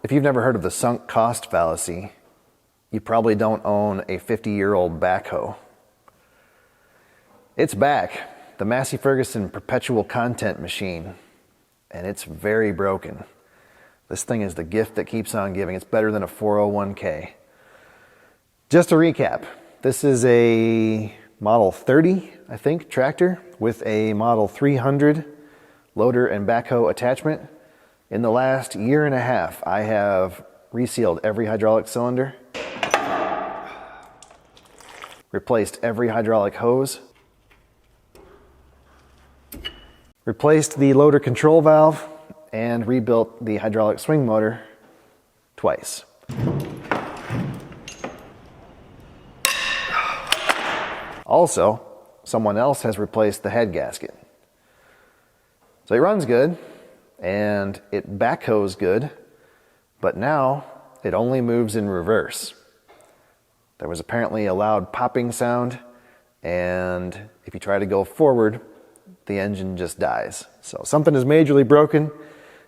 If you've never heard of the sunk cost fallacy, you probably don't own a 50-year-old backhoe. It's back, the Massey Ferguson perpetual content machine, and it's very broken. This thing is the gift that keeps on giving. It's better than a 401k. Just to recap, this is a Model 30, I think, tractor with a Model 300 loader and backhoe attachment. In the last year and a half, I have resealed every hydraulic cylinder, replaced every hydraulic hose, replaced the loader control valve, and rebuilt the hydraulic swing motor twice. Also, someone else has replaced the head gasket. So it runs good, and it backhoes good, but now it only moves in reverse. There was apparently a loud popping sound, and if you try to go forward, the engine just dies. So something is majorly broken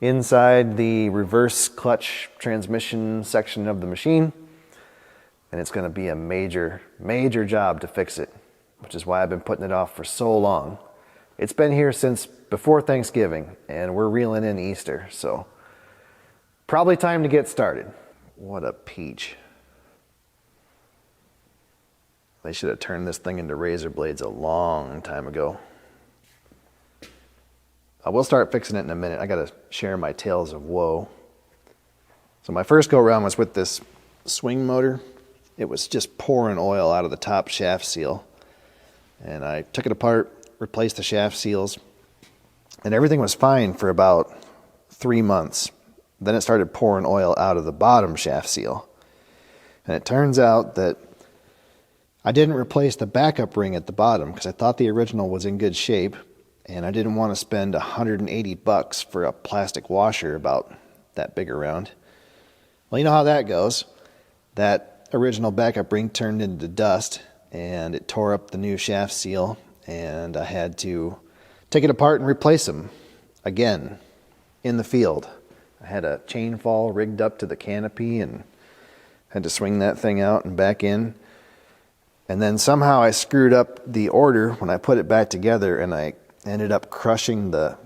inside the reverse clutch transmission section of the machine, and it's going to be a major job to fix it, which is why I've been putting it off for so long. It's been here since before Thanksgiving, and we're reeling in Easter, so probably time to get started. What a peach. They should have turned this thing into razor blades a long time ago. I will start fixing it in a minute. I gotta share my tales of woe. So my first go around was with this swing motor. It was just pouring oil out of the top shaft seal. And I took it apart, replaced the shaft seals, and everything was fine for about 3 months. Then it started pouring oil out of the bottom shaft seal. And it turns out that I didn't replace the backup ring at the bottom because I thought the original was in good shape, and I didn't want to spend $180 for a plastic washer about that big around. Well, you know how that goes. That original backup ring turned into dust, and it tore up the new shaft seal, and I had to take it apart and replace them again in the field. I had a chain fall rigged up to the canopy and had to swing that thing out and back in. And then somehow I screwed up the order when I put it back together, and I ended up crushing the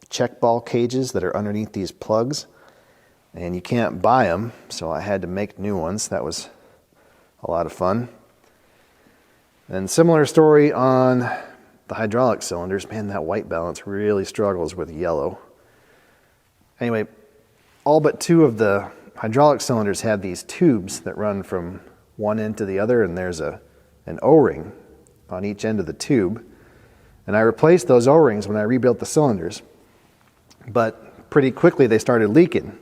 check ball cages that are underneath these plugs, and you can't buy them, so I had to make new ones. That was a lot of fun. And similar story on the hydraulic cylinders. Man, that white balance really struggles with yellow. Anyway, all but 2 of the hydraulic cylinders have these tubes that run from one end to the other, and there's an O-ring on each end of the tube. And I replaced those O-rings when I rebuilt the cylinders. But pretty quickly they started leaking,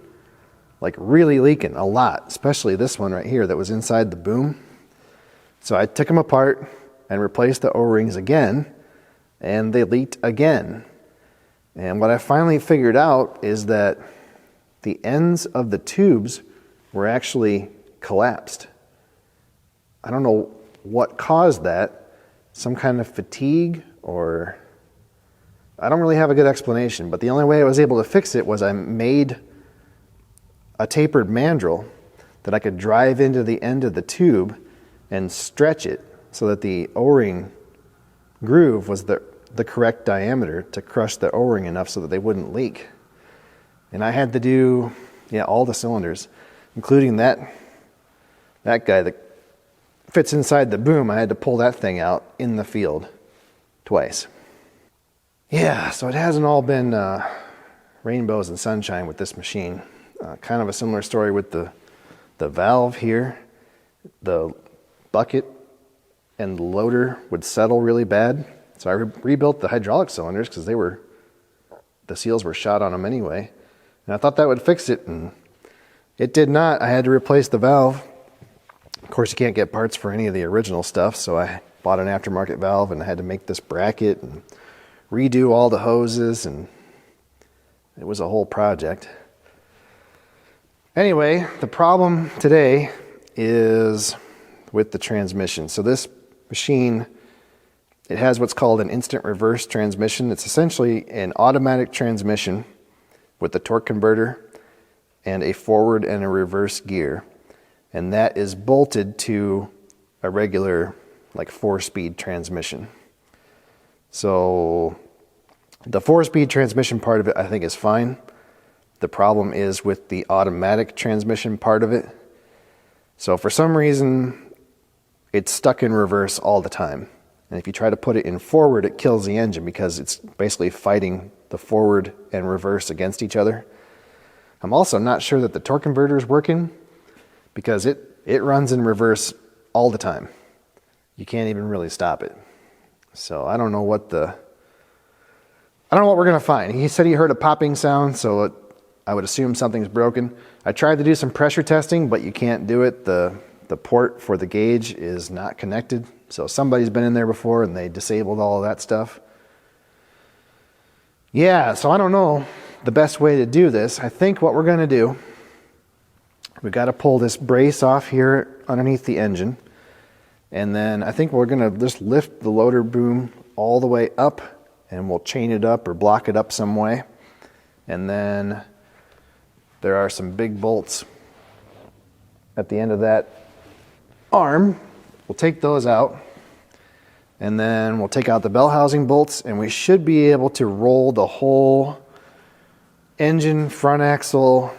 like really leaking a lot, especially this one right here that was inside the boom. So I took them apart and replaced the O-rings again, and they leaked again. And what I finally figured out is that the ends of the tubes were actually collapsed. I don't know what caused that, some kind of fatigue, or I don't really have a good explanation, but the only way I was able to fix it was I made a tapered mandrel that I could drive into the end of the tube and stretch it so that the O-ring groove was the correct diameter to crush the O-ring enough so that they wouldn't leak. And I had to do all the cylinders, including that guy that fits inside the boom. I had to pull that thing out in the field twice. Yeah, so it hasn't all been rainbows and sunshine with this machine. Kind of a similar story with the valve here. The bucket and the loader would settle really bad. So I rebuilt the hydraulic cylinders because the seals were shot on them anyway. And I thought that would fix it, and it did not. I had to replace the valve. Of course, you can't get parts for any of the original stuff, so I bought an aftermarket valve, and I had to make this bracket and redo all the hoses, and it was a whole project. Anyway, the problem today is with the transmission. So this machine, it has what's called an instant reverse transmission. It's essentially an automatic transmission with the torque converter and a forward and a reverse gear. And that is bolted to a regular, like 4-speed transmission. So the 4-speed transmission part of it, I think, is fine. The problem is with the automatic transmission part of it. So for some reason, it's stuck in reverse all the time. And if you try to put it in forward, it kills the engine because it's basically fighting the forward and reverse against each other. I'm also not sure that the torque converter is working because it runs in reverse all the time. You can't even really stop it. So I don't know what we're going to find. He said he heard a popping sound, so I would assume something's broken. I tried to do some pressure testing, but you can't do it. The port for the gauge is not connected. So somebody's been in there before and they disabled all of that stuff. Yeah, so I don't know the best way to do this. I think what we're going to do, we got to pull this brace off here underneath the engine. And then I think we're going to just lift the loader boom all the way up and we'll chain it up or block it up some way. And then there are some big bolts at the end of that arm. We'll take those out. And then we'll take out the bell housing bolts and we should be able to roll the whole engine, front axle,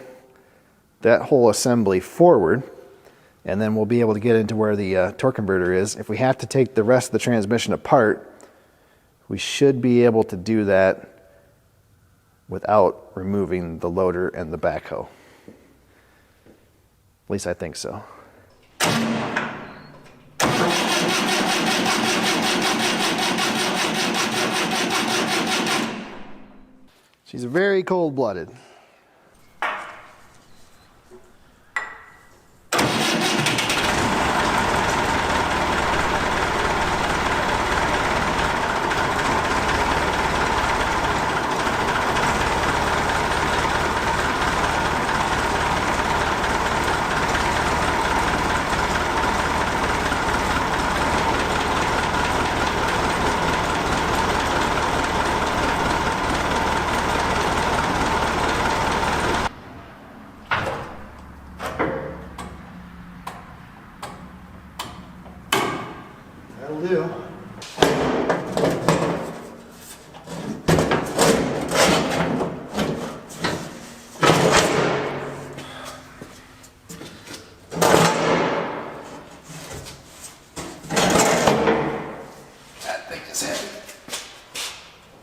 that whole assembly forward. And then we'll be able to get into where the torque converter is. If we have to take the rest of the transmission apart, we should be able to do that without removing the loader and the backhoe. At least I think so. She's very cold-blooded. That'll do. That thing is heavy.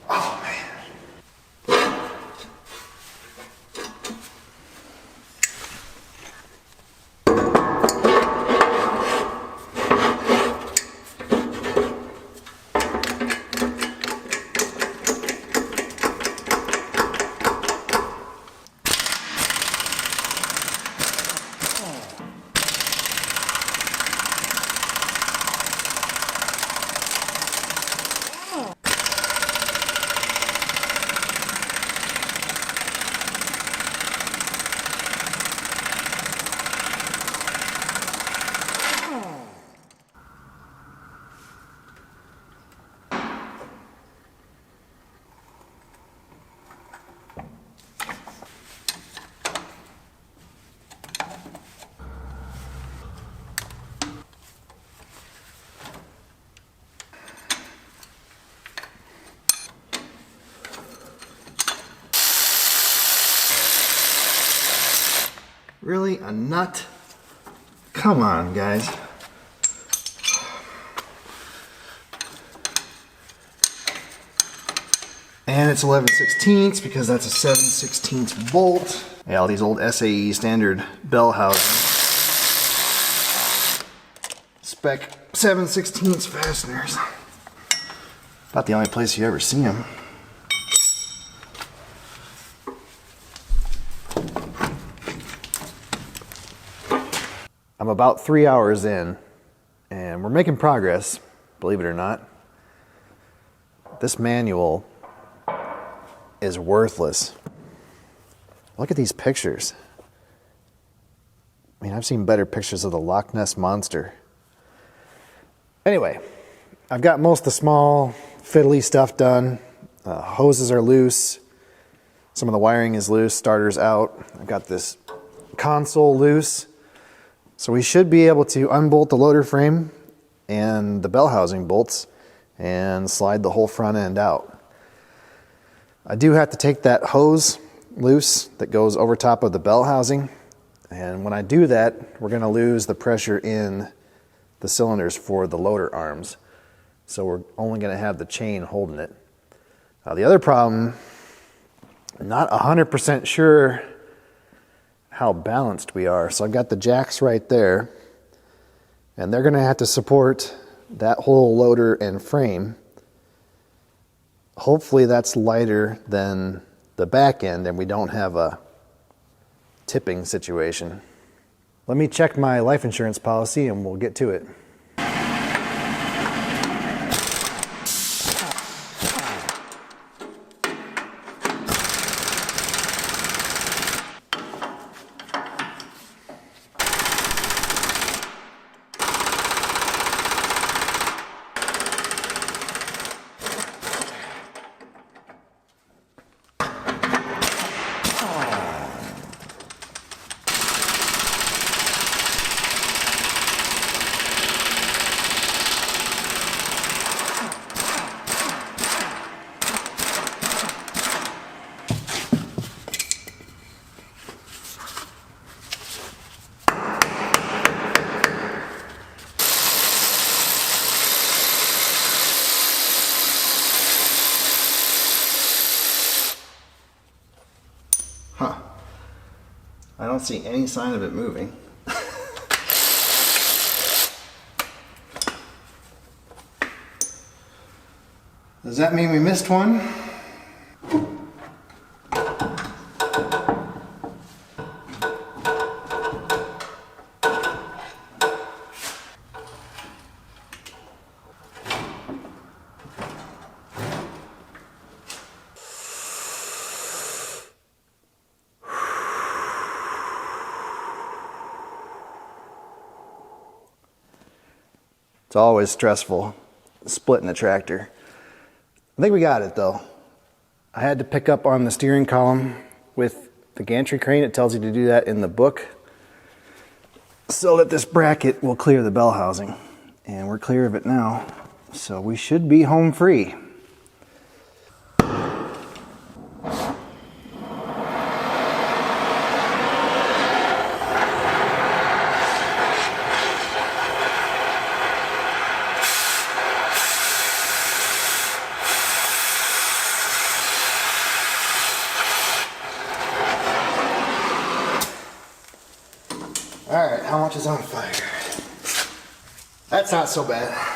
Oh man. Really? A nut? Come on, guys. And it's 11/16 because that's a 7/16 bolt. Yeah, all these old SAE standard bell housings. Spec 7/16 fasteners. About the only place you ever see them. I'm about 3 hours in, and we're making progress, believe it or not. This manual is worthless. Look at these pictures. I mean, I've seen better pictures of the Loch Ness Monster. Anyway, I've got most of the small, fiddly stuff done. Hoses are loose. Some of the wiring is loose, starter's out. I've got this console loose. So we should be able to unbolt the loader frame and the bell housing bolts and slide the whole front end out. I do have to take that hose loose that goes over top of the bell housing, and when I do that, we're going to lose the pressure in the cylinders for the loader arms. So we're only going to have the chain holding it. The other problem, I'm not 100% sure how balanced we are. So I've got the jacks right there, and they're going to have to support that whole loader and frame. Hopefully that's lighter than the back end and we don't have a tipping situation. Let me check my life insurance policy and we'll get to it. Huh. I don't see any sign of it moving. Does that mean we missed one? It's always stressful splitting a tractor. I think we got it though. I had to pick up on the steering column with the gantry crane. It tells you to do that in the book, so that this bracket will clear the bell housing. And we're clear of it now, so we should be home free. All right, how much is on fire? That's not so bad.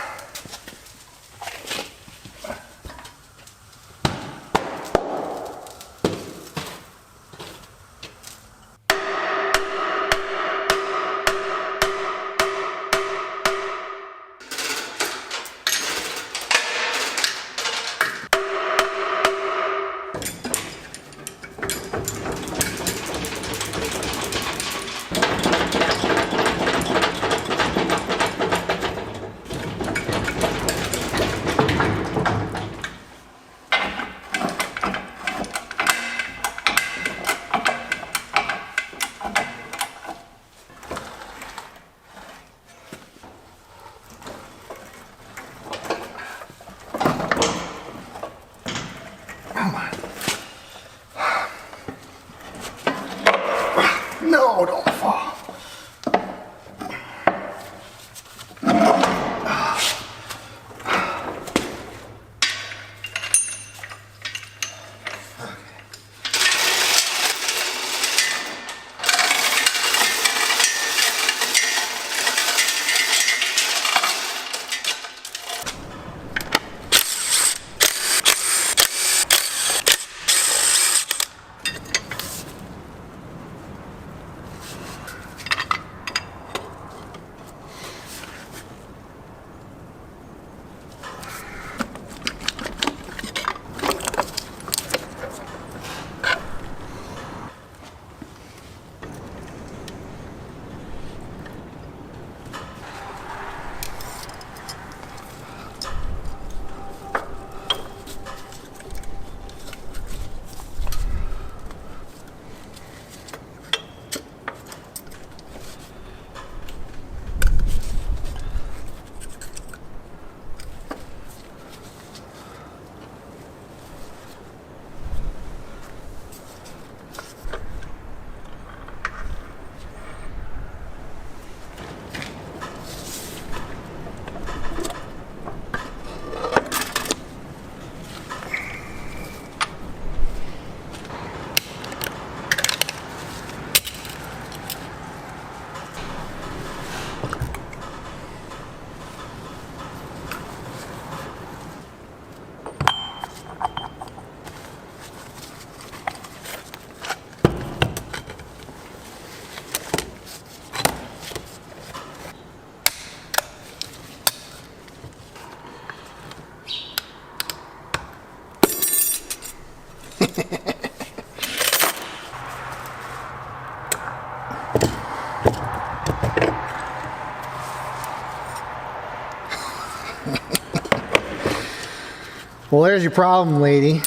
Well, there's your problem, lady.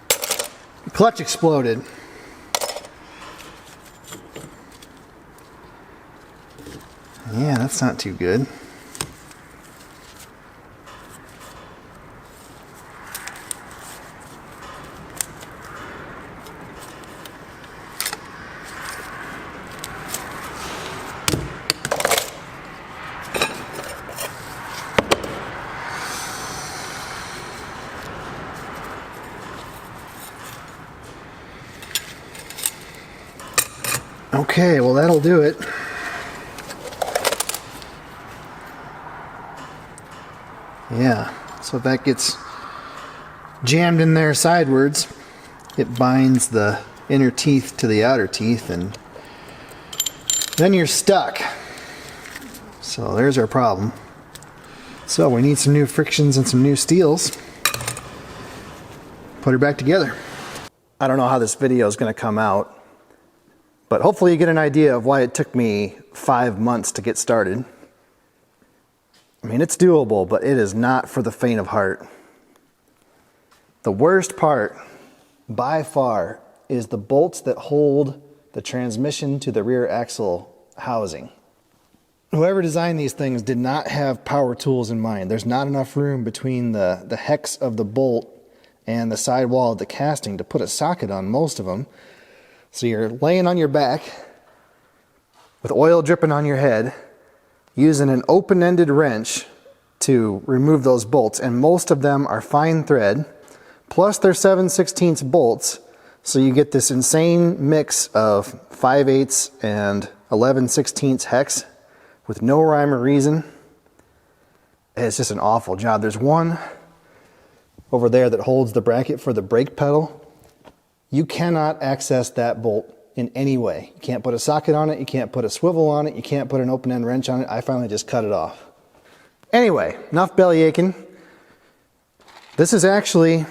The clutch exploded. Yeah, that's not too good. Okay, well that'll do it. Yeah, so if that gets jammed in there sidewards, it binds the inner teeth to the outer teeth and then you're stuck. So there's our problem. So we need some new frictions and some new steels. Put her back together. I don't know how this video is going to come out, but hopefully you get an idea of why it took me 5 months to get started. I mean, it's doable, but it is not for the faint of heart. The worst part, by far, is the bolts that hold the transmission to the rear axle housing. Whoever designed these things did not have power tools in mind. There's not enough room between the hex of the bolt and the sidewall of the casting to put a socket on most of them. So you're laying on your back with oil dripping on your head, using an open-ended wrench to remove those bolts, and most of them are fine thread, plus they're 7/16 bolts, so you get this insane mix of 5/8 and 11/16 hex with no rhyme or reason. It's just an awful job. There's one over there that holds the bracket for the brake pedal. You cannot access that bolt in any way. You can't put a socket on it, you can't put a swivel on it, you can't put an open-end wrench on it. I finally just cut it off. Anyway, enough belly aching. This is actually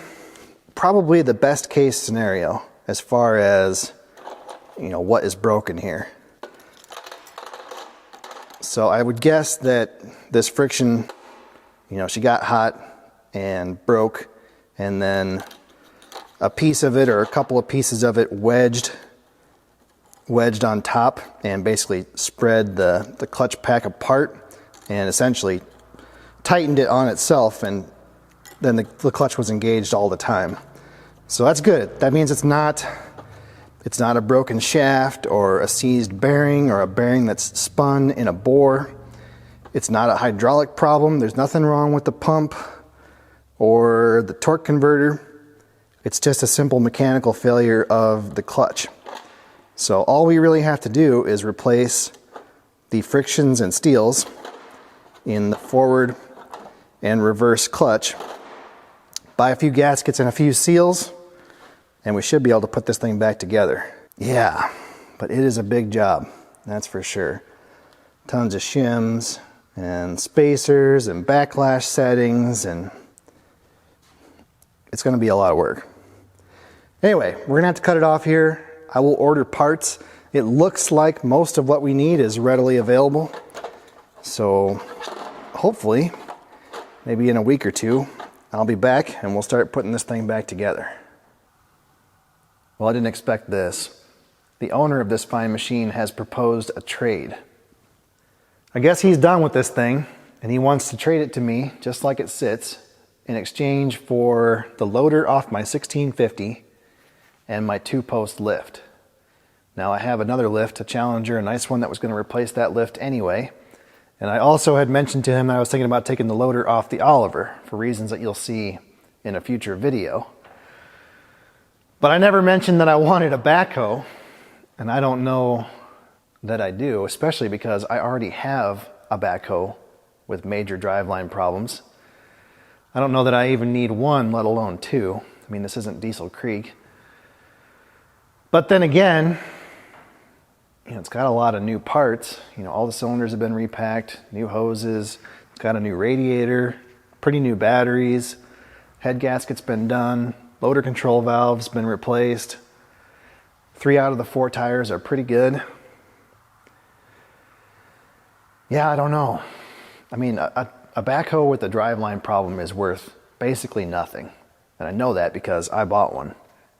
probably the best case scenario as far as, you know, what is broken here. So I would guess that this friction, you know, she got hot and broke, and then a piece of it or a couple of pieces of it wedged on top and basically spread the clutch pack apart and essentially tightened it on itself, and then the clutch was engaged all the time. So that's good. That means it's not a broken shaft or a seized bearing or a bearing that's spun in a bore. It's not a hydraulic problem. There's nothing wrong with the pump or the torque converter. It's just a simple mechanical failure of the clutch. So all we really have to do is replace the frictions and steels in the forward and reverse clutch, buy a few gaskets and a few seals, and we should be able to put this thing back together. Yeah, but it is a big job, that's for sure. Tons of shims and spacers and backlash settings, and it's going to be a lot of work. Anyway, we're going to have to cut it off here. I will order parts. It looks like most of what we need is readily available. So hopefully, maybe in a week or two, I'll be back and we'll start putting this thing back together. Well, I didn't expect this. The owner of this fine machine has proposed a trade. I guess he's done with this thing and he wants to trade it to me just like it sits in exchange for the loader off my 1650 and my 2-post lift. Now I have another lift, a Challenger, a nice one that was going to replace that lift anyway. And I also had mentioned to him that I was thinking about taking the loader off the Oliver for reasons that you'll see in a future video. But I never mentioned that I wanted a backhoe, and I don't know that I do, especially because I already have a backhoe with major driveline problems. I don't know that I even need one, let alone two. I mean, this isn't Diesel Creek. But then again, you know, it's got a lot of new parts. You know, all the cylinders have been repacked, new hoses, it's got a new radiator, pretty new batteries, head gasket's been done, loader control valve's been replaced. 3 out of the 4 tires are pretty good. Yeah, I don't know. I mean, a backhoe with a driveline problem is worth basically nothing. And I know that because I bought one.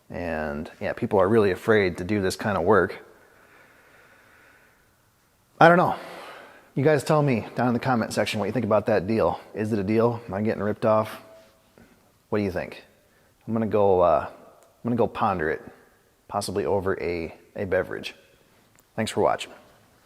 And yeah, people are really afraid to do this kind of work. I don't know. You guys tell me down in the comment section what you think about that deal. Is it a deal? Am I getting ripped off? What do you think? I'm gonna go ponder it, possibly over a beverage. Thanks for watching.